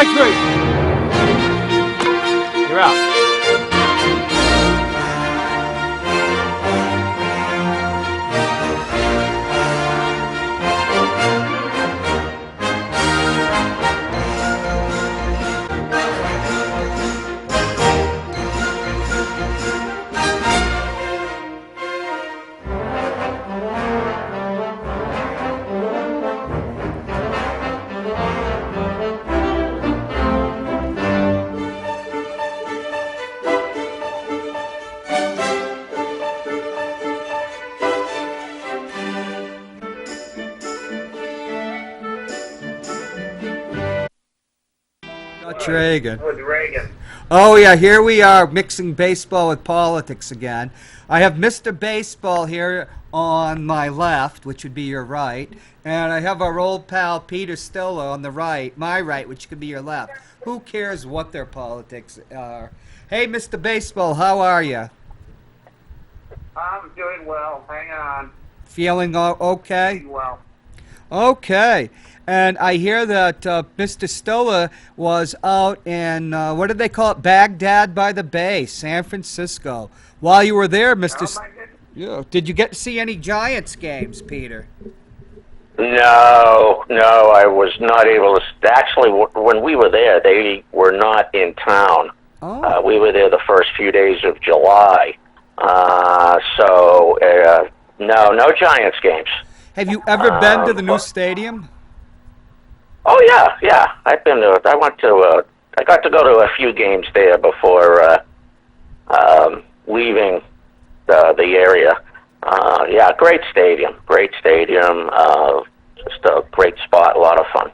Strike three. You're out. Dutch Reagan. With Reagan. Oh, yeah, here we are mixing baseball with politics again. I have Mr. Baseball here on my left, which would be your right, and I have our old pal Peter Stiller on the right, my right, which could be your left. Who cares what their politics are? Hey, Mr. Baseball, how are you? I'm doing well. Hang on. Feeling okay? Doing well. Okay. And I hear that Mr. Stolla was out in, what did they call it? Baghdad by the Bay, San Francisco. While you were there, Mr. Oh my goodness. Yeah. Did you get to see any Giants games, Peter? No, no, I was not able to. Actually, when we were there, they were not in town. Oh. We were there the first few days of July. No, no Giants games. Have you ever been to the new stadium? Oh yeah, yeah. I've been to. I went to. I got to go to a few games there before leaving the area. Yeah, great stadium. Great stadium. Just a great spot. A lot of fun.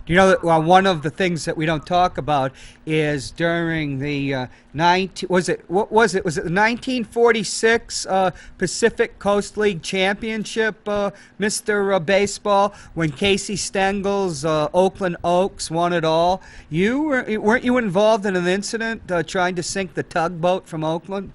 You know that one of the things that we don't talk about is during the was it the 1946 Pacific Coast League Championship, Mr. Baseball, when Casey Stengel's Oakland Oaks won it all. Weren't you involved in an incident trying to sink the tugboat from Oakland?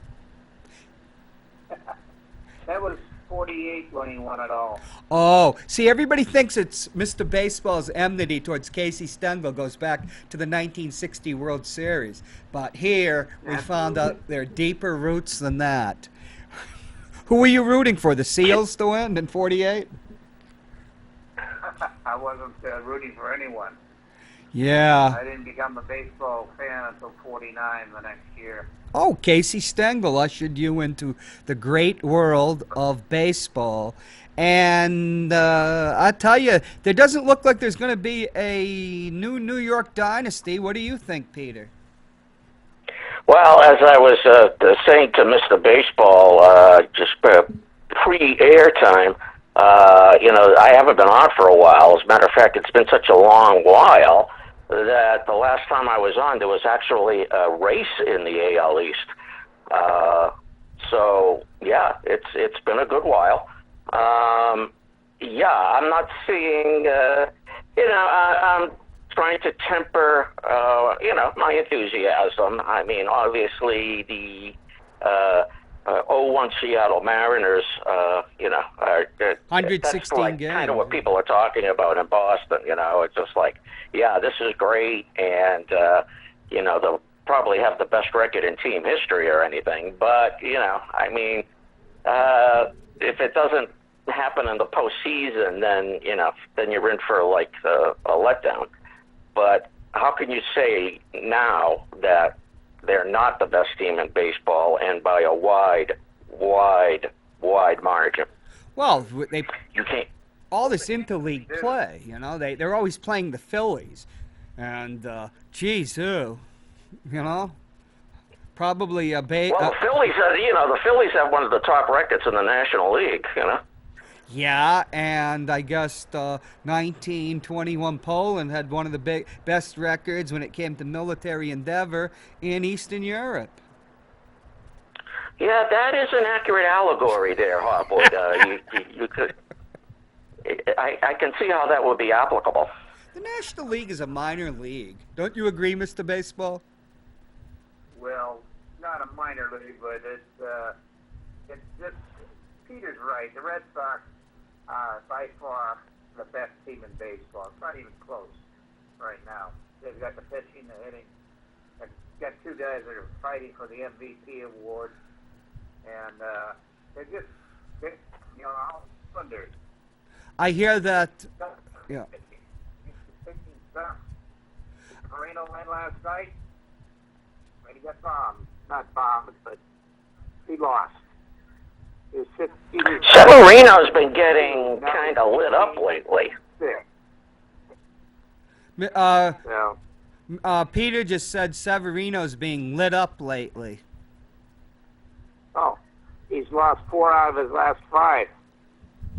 That was 48 when he won it all. Oh, see, everybody thinks it's Mr. Baseball's enmity towards Casey Stengel goes back to the 1960 World Series. But here, we found out there are deeper roots than that. Who were you rooting for, the Seals to win in 48? I wasn't rooting for anyone. Yeah. I didn't become a baseball fan until 49 the next year. Oh, Casey Stengel ushered you into the great world of baseball. And I tell you, there doesn't look like there's going to be a new New York dynasty. What do you think, Peter? Well, as I was saying to Mr. Baseball, just pre-air time, I haven't been on for a while. As a matter of fact, it's been such a long while that the last time I was on, there was actually a race in the AL East. So yeah, it's been a good while. Yeah, I'm not seeing. I'm trying to temper, my enthusiasm. I mean, obviously the 0-1 Seattle Mariners, are 116 that's like games. kind of what people are talking about in Boston. It's just like, yeah, this is great, and they'll probably have the best record in team history or anything. But I mean, if it doesn't happen in the postseason, then you're in for like a letdown. But how can you say now that they're not the best team in baseball, and by a wide margin? Well, You can't. all this interleague play, they're always playing the Phillies, and probably a Well, the Phillies have one of the top records in the National League. Yeah, and I guess 1921 Poland had one of the best records when it came to military endeavor in Eastern Europe. Yeah, that is an accurate allegory there, Hopwood. You could. I can see how that would be applicable. The National League is a minor league. Don't you agree, Mr. Baseball? Well, not a minor league, but it's just Peter's right. The Red Sox are by far the best team in baseball. It's not even close. right now. They've got the pitching, the hitting. They've got two guys that are fighting for the MVP award, and they're just, you know, Islanders. I hear that. Yeah. Marino went last night. He got bombed. Not bombed, but he lost. Severino's been getting kind of lit up lately. Peter just said Severino's being lit up lately. Oh, he's lost 4 out of his last 5.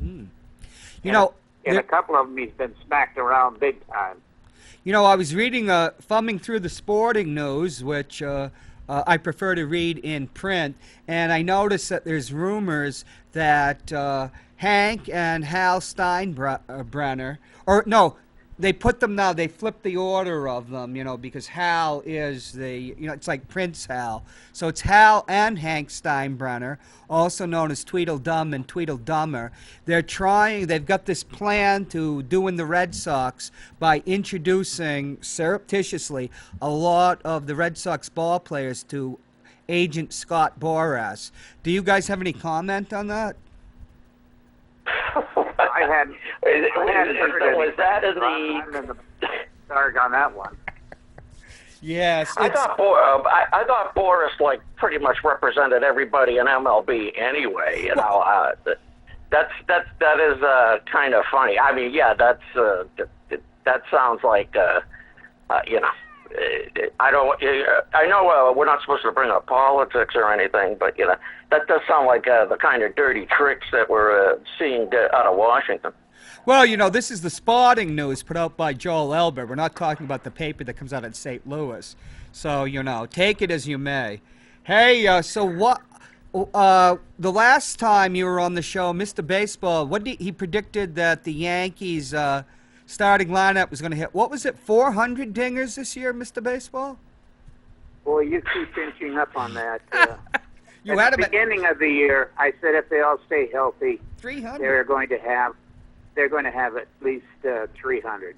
You know, and a couple of them he's been smacked around big time. You know, I was reading, thumbing through the sporting news, which I prefer to read in print, and I noticed that there's rumors that Hank and Hal Steinbrenner, or no, they put them now, they flipped the order of them, you know, because Hal is the, you know, it's like Prince Hal. So it's Hal and Hank Steinbrenner, also known as Tweedledum and Tweedledummer. They've got this plan to doing the Red Sox by introducing surreptitiously a lot of the Red Sox ball players to Agent Scott Boras. Do you guys have any comment on that? I hadn't Was that in the? I'm in the dark on that one. Yes, I thought Boris like pretty much represented everybody in MLB anyway. You know, that is kind of funny. I mean, yeah, that sounds like you know. I know we're not supposed to bring up politics or anything, but you know that does sound like the kind of dirty tricks that we're seeing out of Washington. Well, you know, this is the sporting news put out by Joel Elber. We're not talking about the paper that comes out in St. Louis. So, you know, take it as you may. Hey, so what? The last time you were on the show, Mr. Baseball, he predicted that the Yankees starting lineup was going to hit, what was it, 400 dingers this year, Mr. Baseball? Boy, you keep inching up on that. You at had the beginning of the year, I said if they all stay healthy, 300. they're going to have at least 300.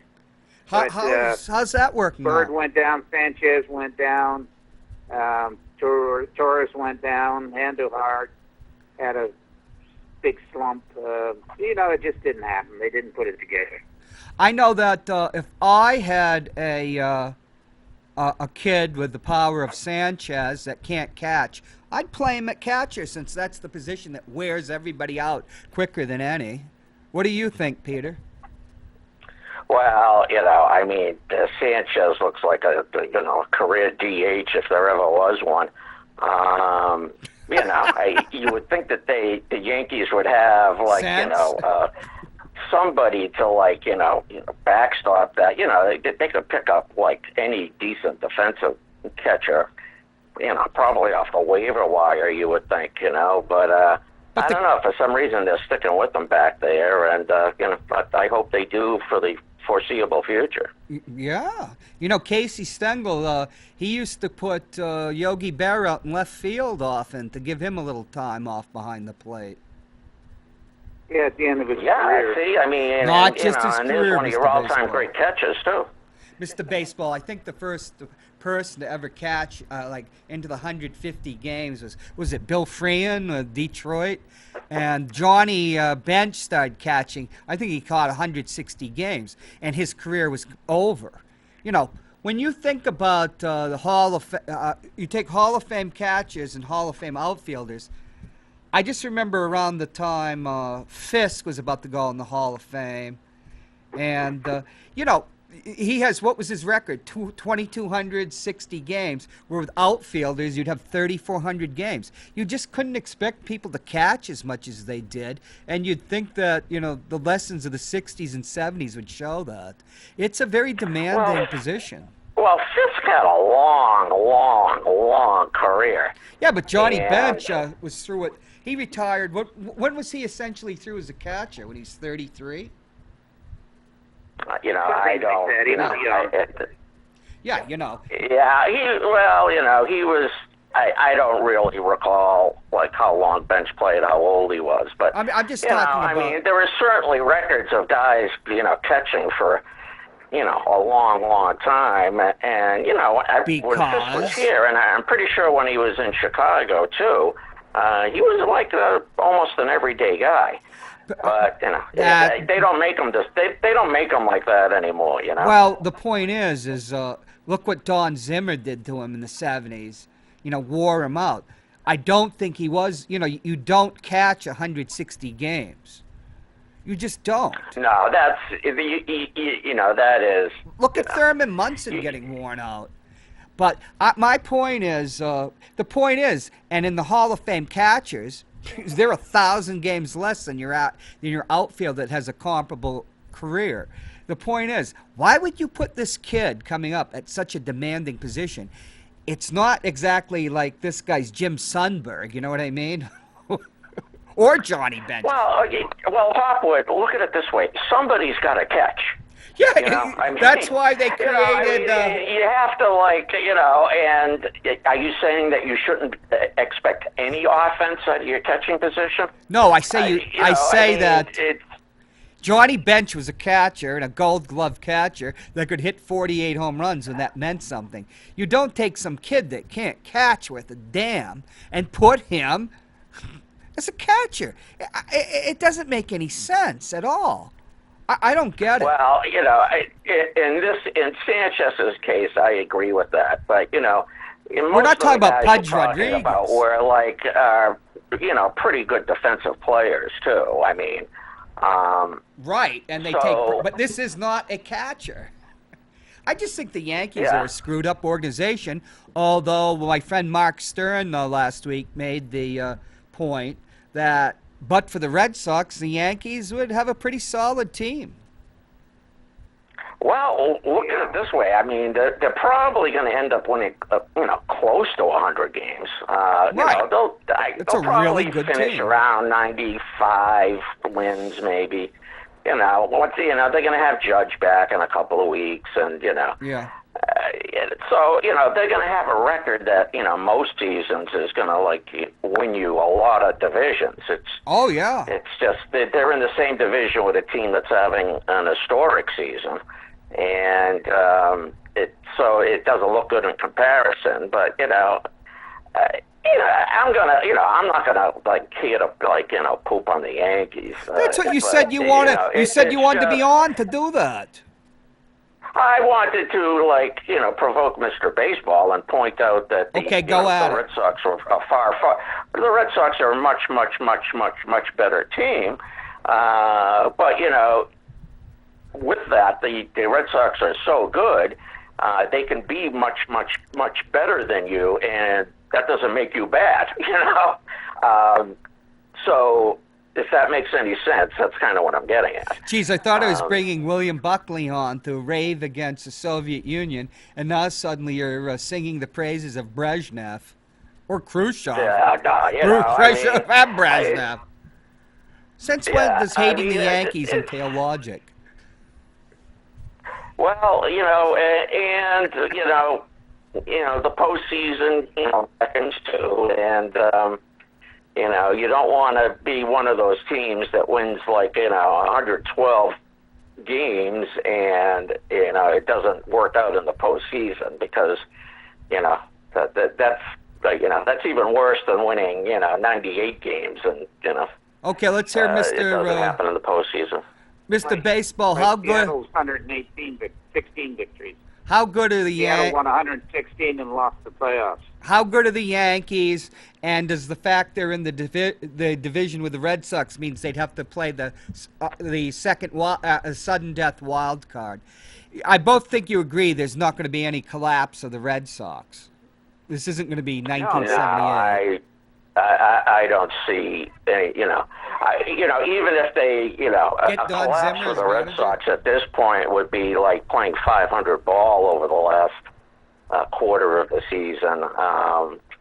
How's that working Bird out? went down, Sanchez went down, Torres went down, Andujar had a big slump. You know, it just didn't happen. They didn't put it together. I know that if I had a kid with the power of Sanchez that can't catch, I'd play him at catcher since that's the position that wears everybody out quicker than any. What do you think, Peter? Well, you know, I mean, Sanchez looks like a career DH if there ever was one. You know, you would think that the Yankees would have like somebody to like you know backstop that. You know, they could pick up like any decent defensive catcher. You know, probably off the waiver wire, you would think. You know, but I don't know. For some reason, they're sticking with them back there, and you know, I hope they do for the foreseeable future. Yeah. You know, Casey Stengel, he used to put Yogi Berra out in left field often to give him a little time off behind the plate. Yeah, at the end of his career. Yeah, see, I mean, Not just his and career, there's one of your Mr. all-time Baseball. great catches, too. Mr. Baseball, I think the first person to ever catch like into the 150 games was it Bill Freehan of Detroit, and Johnny Bench started catching. I think he caught 160 games, and his career was over. You know, when you think about the Hall of you take Hall of Fame catchers and Hall of Fame outfielders. I just remember around the time Fisk was about to go in the Hall of Fame, and you know. He has, what was his record? 2,260 games. Where with outfielders, you'd have 3,400 games. You just couldn't expect people to catch as much as they did. And you'd think that, you know, the lessons of the 60s and 70s would show that. It's a very demanding position. Well, Fisk had a long career. Yeah, but Johnny Bench was through it. He retired. When was he essentially through as a catcher? When he was 33? You know, I don't. Like you know, yeah, you know. Yeah, he was. I don't really recall like how long Bench played, how old he was, but I'm just you know, talking about. I mean, there are certainly records of guys, you know, catching for a long, long time. And when Fisk was Because here, and I'm pretty sure when he was in Chicago too, he was like almost an everyday guy. But that they don't make him they don't make him like that anymore. well, the point is look what Don Zimmer did to him in the '70s. Wore him out. I don't think he was. You don't catch 160 games. You just don't. No, that's that is. Look at Thurman Munson getting worn out. But my point is, the point is, and in the Hall of Fame catchers, there are 1,000 games less than your outfield that has a comparable career. The point is, why would you put this kid coming up at such a demanding position? It's not exactly like this guy's Jim Sundberg, you know what I mean? Or Johnny Bench. Well, Hopwood, look at it this way: somebody's got to catch. Yeah, that's why they created. You have to And are you saying that you shouldn't expect any offense out of your catching position? No, I say that Johnny Bench was a catcher and a Gold Glove catcher that could hit 48 home runs, and that meant something. You don't take some kid that can't catch worth a damn and put him as a catcher. It doesn't make any sense at all. I don't get it. Well, in Sanchez's case, I agree with that. But we're not talking about Pudge Rodriguez. We're pretty good defensive players too. I mean, right, and but this is not a catcher. I just think the Yankees are a screwed up organization. Although my friend Mark Stern last week made the point that, but for the Red Sox, the Yankees would have a pretty solid team. Well, look at it this way. I mean, they're probably going to end up winning, close to 100 games. Right. They'll really probably good finish team. around 95 wins, maybe. They're going to have Judge back in a couple of weeks, and Yeah. So they're going to have a record that most seasons is going to win you a lot of divisions. Oh yeah. It's just they're in the same division with a team that's having an historic season, and so it doesn't look good in comparison. But I'm not gonna here to poop on the Yankees. That's what you said you wanted. You said you wanted to be on to do that. I wanted to, provoke Mr. Baseball and point out that the Red Sox are far. The Red Sox are a much, much, much, much, much better team. But with that, the Red Sox are so good, they can be much, much, much better than you, and that doesn't make you bad. So. If that makes any sense, that's kind of what I'm getting at. Geez, I thought I was bringing William Buckley on to rave against the Soviet Union, and now suddenly you're singing the praises of Brezhnev or Khrushchev. Khrushchev and Brezhnev. Since when does hating the Yankees entail logic? Well, and the postseason beckons too, and. You don't want to be one of those teams that wins 112 games and it doesn't work out in the postseason because that's even worse than winning 98 games and Okay, let's hear Mr. It doesn't happen in the postseason. Mr. Baseball, how good? Seattle's 16 victories. How good are the Seattle won 116 and lost the playoffs. How good are the Yankees? And does the fact they're in the division with the Red Sox means they'd have to play the second sudden death wild card? I both think you agree there's not going to be any collapse of the Red Sox. This isn't going to be 1978. I don't see any, even if they, a collapse for the Red Sox at this point would be like playing 500 ball over the last quarter of the season.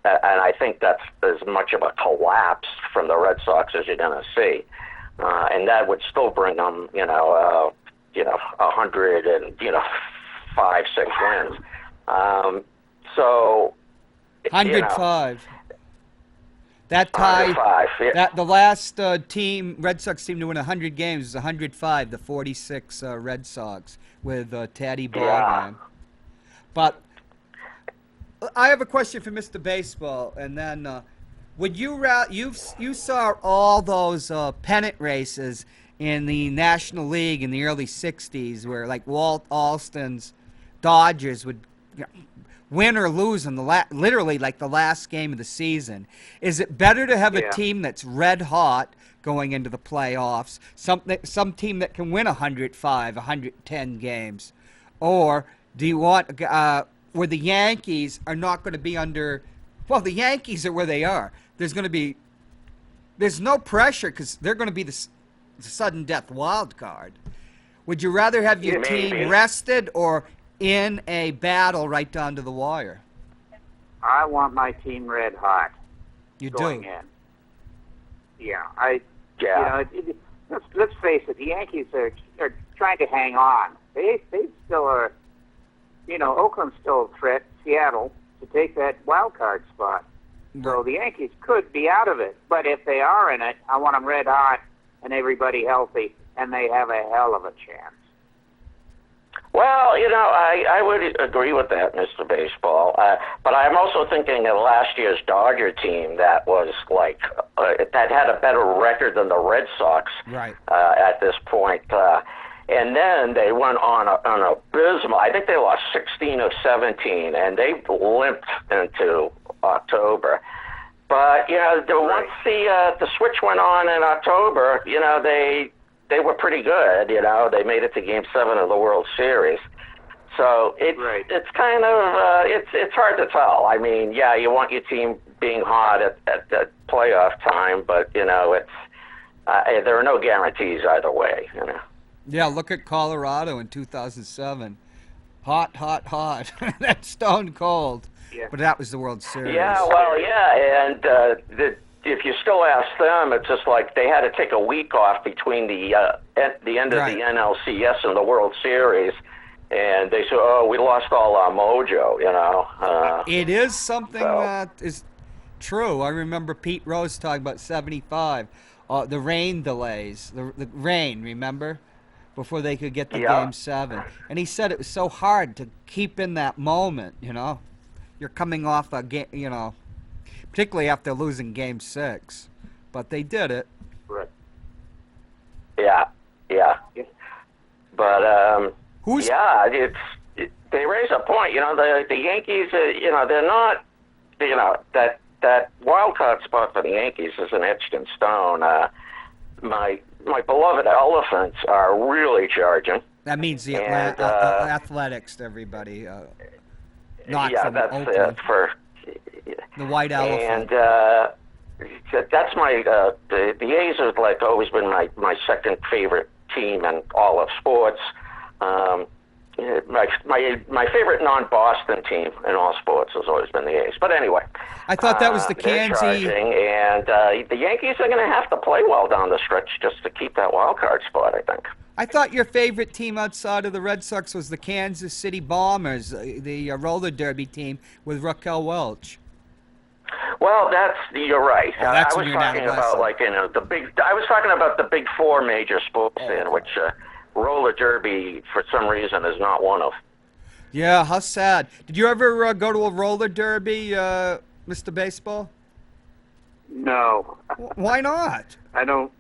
And I think that's as much of a collapse from the Red Sox as you're going to see. And that would still bring them, 100 and, 5, 6 wins. So, 105. That tie, 105. Yeah. that the last team, Red Sox team to win 100 games was 105, the 46 Red Sox with Teddy Ballgame. But I have a question for Mr. Baseball, and then would you you saw all those pennant races in the National League in the early '60s, where like Walt Alston's Dodgers would win or lose in the literally like the last game of the season. Is it better to have a team that's red hot going into the playoffs, some team that can win 105, 110 games, or do you want where the Yankees are not going to be under? Well, the Yankees are where they are. There's no pressure because they're going to be the sudden death wild card. Would you rather have your team rested or in a battle right down to the wire? I want my team red hot. You going do? in. Yeah, You know, let's face it. The Yankees are trying to hang on. They still are. You know, Oakland's still a threat. Seattle to take that wild card spot. So the Yankees could be out of it. But if they are in it, I want them red hot and everybody healthy, and they have a hell of a chance. Well, you know, I would agree with that, Mr. Baseball. But I'm also thinking of last year's Dodger team that was like that had a better record than the Red Sox at this point. And then they went on an abysmal. I think they lost 16 of 17, and they limped into October. But you know, once the switch went on in October, you know, they were pretty good. You know, they made it to Game 7 of the World Series. So it's kind of it's hard to tell. I mean, yeah, you want your team being hot at the playoff time, but you know, it's there are no guarantees either way. You know. Yeah, look at Colorado in 2007. Hot, hot, hot. That's stone cold. Yeah. But that was the World Series. Yeah, well, yeah, and if you still ask them, it's just like they had to take a week off between the end of the NLCS and the World Series, and they said, "Oh, we lost all our mojo," you know. It is something that is true. I remember Pete Rose talking about '75, the rain delays, the rain. Remember? Before they could get to Game 7. And he said it was so hard to keep in that moment, you know. You're coming off a game, you know, particularly after losing Game 6. But they did it. Right. Yeah. But, they raise a point. You know, the Yankees, you know, they're not, you know, that wild card spot for the Yankees isn't etched in stone. My beloved Elephants are really charging. That means the Athletics to everybody. Not from Oakland. For the White Elephant. And that's my the A's have like always been my second favorite team in all of sports. My favorite non-Boston team in all sports has always been the A's. But anyway, I thought that was the Kansas. And the Yankees are going to have to play well down the stretch just to keep that wild card spot, I think. I thought your favorite team outside of the Red Sox was the Kansas City Bombers, the roller derby team with Raquel Welch. Well, you're right. That's I was talking about I was talking about the big four major sports in which roller derby for some reason is not one of. Yeah, how sad. Did you ever go to a roller derby, Mr. Baseball? No. Why not? I don't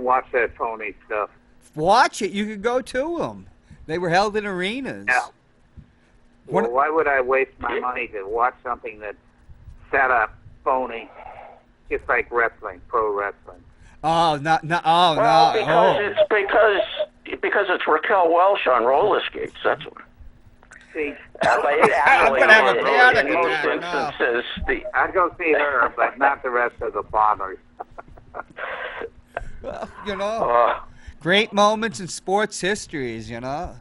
watch that phony stuff. Watch it. You could go to them. They were held in arenas. Yeah. Well, why would I waste my money to watch something that's set up phony, just like wrestling, pro wrestling? Oh, no. Because it's Raquel Welch on roller skates. That's what. See, I'm going to have a panic in most instances, I'd go see her, but not the rest of the Bombers. Well, you know, great moments in sports histories, you know.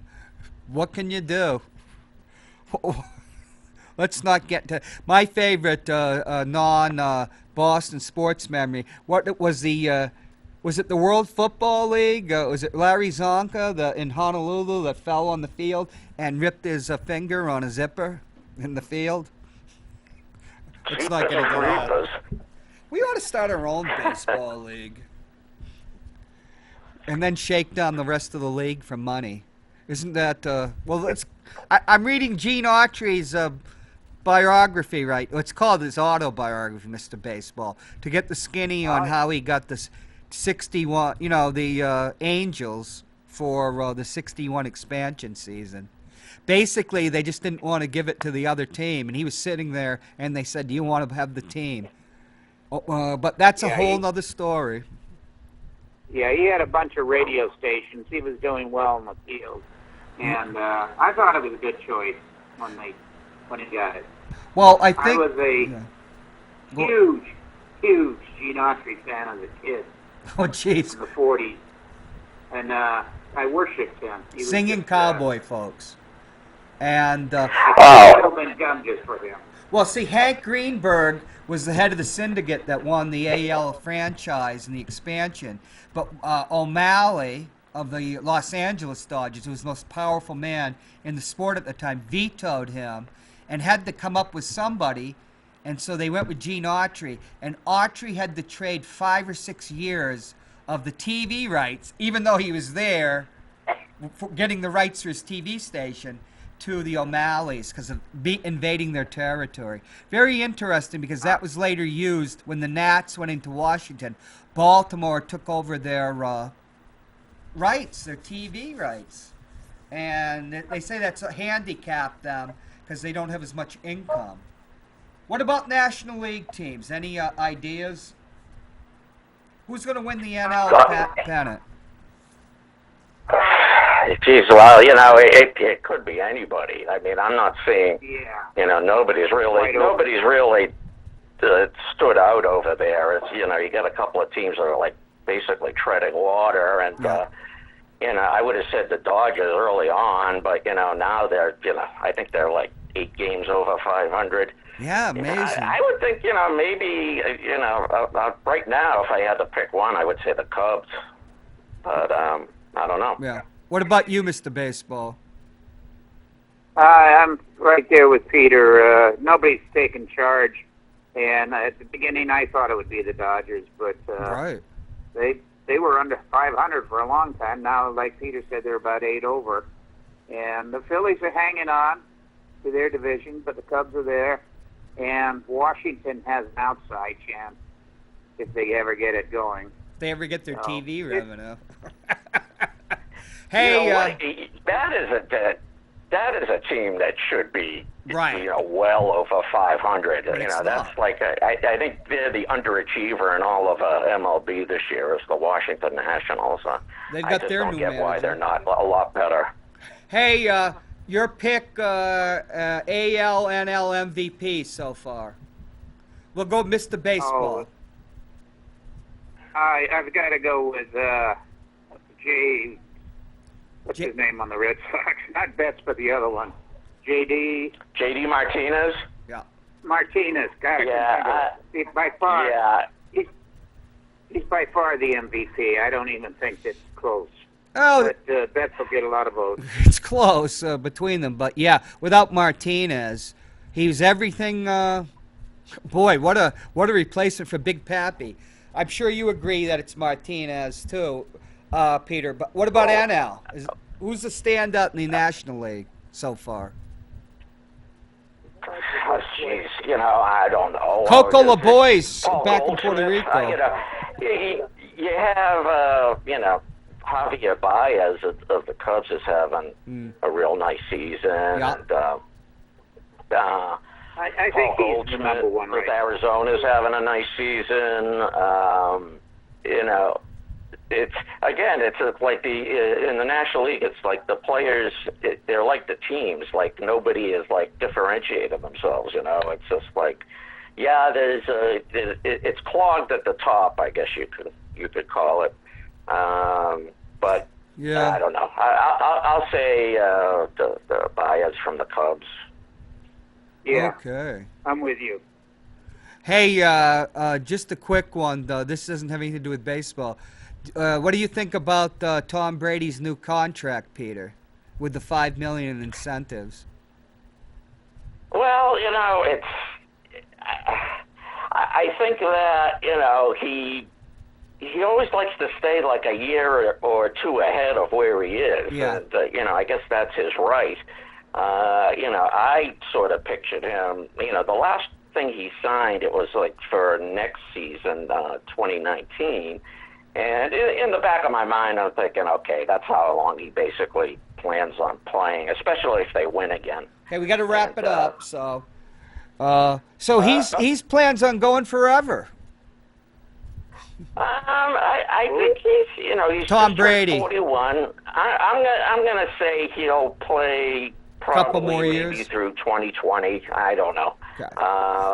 What can you do? Let's not get to my favorite non-Boston sports memory. What was the? Was it the World Football League? Was it Larry Zonka in Honolulu that fell on the field and ripped his finger on a zipper in the field? It's not going to get out. We ought to start our own baseball league. And then shake down the rest of the league for money. Isn't that, well, I'm reading Gene Autry's biography, right? It's called his autobiography, Mr. Baseball, to get the skinny on how he got this 61, the Angels for the 61 expansion season. Basically, they just didn't want to give it to the other team, and he was sitting there, and they said, do you want to have the team? But that's a whole other story. Yeah, he had a bunch of radio stations. He was doing well in the field. And I thought it was a good choice when he got it. Well, I think... I was a huge Gene Autry fan as a kid. Oh, jeez. In the 40s. And I worshipped him. He was Singing just, cowboy folks. And... I've been gum just for him. Well, see, Hank Greenberg was the head of the syndicate that won the AL franchise and the expansion. But O'Malley of the Los Angeles Dodgers, who was the most powerful man in the sport at the time, vetoed him and had to come up with somebody. And so they went with Gene Autry. And Autry had to trade 5 or 6 years of the TV rights, even though he was there for getting the rights for his TV station, to the O'Malleys because of invading their territory. Very interesting because that was later used when the Nats went into Washington. Baltimore took over their rights, their TV rights. And they say that's handicapped them because they don't have as much income. What about National League teams? Any ideas? Who's going to win the NL pennant? Geez, well, it could be anybody. I mean, I'm not seeing, nobody's really stood out over there. It's, you got a couple of teams that are like basically treading water, and I would have said the Dodgers early on, but now they're, I think they're like 8 games over 500. Yeah, amazing. I would think, maybe, right now, if I had to pick one, I would say the Cubs, but I don't know. Yeah. What about you, Mr. Baseball? I'm right there with Peter. Nobody's taken charge, and at the beginning I thought it would be the Dodgers, but right. They were under 500 for a long time. Now, like Peter said, they're about 8 over, and the Phillies are hanging on to their division, but the Cubs are there, and Washington has an outside chance if they ever get it going. If they ever get their TV revenue. Hey, that is a team that should be well over 500. That's like I think they're the underachiever in all of MLB this year is the Washington Nationals. They've got their new manager. I just don't get why they're not a lot better. Hey, your pick AL NL MVP so far. We'll go Mr. Baseball. I've got to go with Jay. What's his name on the Red Sox? Not Betts, but the other one. JD Martinez? Yeah. Martinez. God, he's by far. Yeah. He's by far the MVP. I don't even think it's close. Oh, but Betts will get a lot of votes. It's close between them, but yeah, without Martinez, he was everything. Boy, what a replacement for Big Pappy. I'm sure you agree that it's Martinez too. Peter, but what about NL? Who's the standout in the National League so far? Oh, jeez, I don't know. Coco LaBoy's back in Puerto Rico. You have, Javier Baez of the Cubs is having a real nice season. Yeah. And, I think Paul he's the number one with right Arizona's having a nice season. It's like in the National League, it's like the players, they're like the teams. Like nobody is like differentiating themselves. It's just like, it's clogged at the top. I guess you could call it. But I don't know. I'll say the Baez from the Cubs. Yeah. Okay. I'm with you. Hey, just a quick one though. This doesn't have anything to do with baseball. What do you think about Tom Brady's new contract, Peter, with the $5 million in incentives? Well, I think that he always likes to stay like a year or two ahead of where he is, Yeah. and I guess that's his right. I sort of pictured him. The last thing he signed, it was like for next season, 2019. And in the back of my mind, I'm thinking, okay, that's how long he basically plans on playing, especially if they win again. Okay, we got to wrap it up. So he's plans on going forever. I think he's Tom just Brady. 41. I'm gonna say he'll play probably Couple more maybe years? through 2020. I don't know.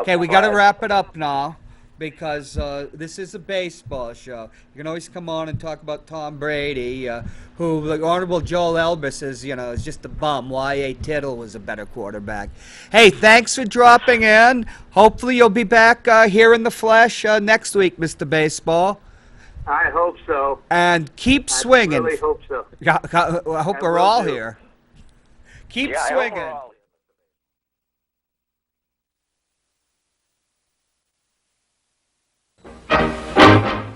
Okay, we got to but- wrap it up now because this is a baseball show. You can always come on and talk about Tom Brady, who the Honorable Joel Elvis is just a bum. Y.A. Tittle was a better quarterback. Hey, thanks for dropping in. Hopefully you'll be back here in the flesh next week, Mr. Baseball. I hope so. And keep I swinging. really hope so. I hope I we're will all do. here. Keep Yeah, I hope swinging. we're all-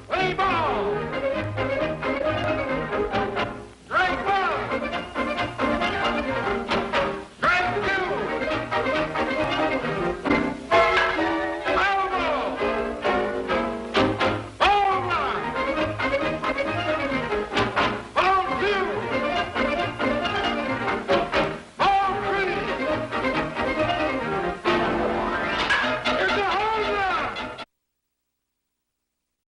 Play ball!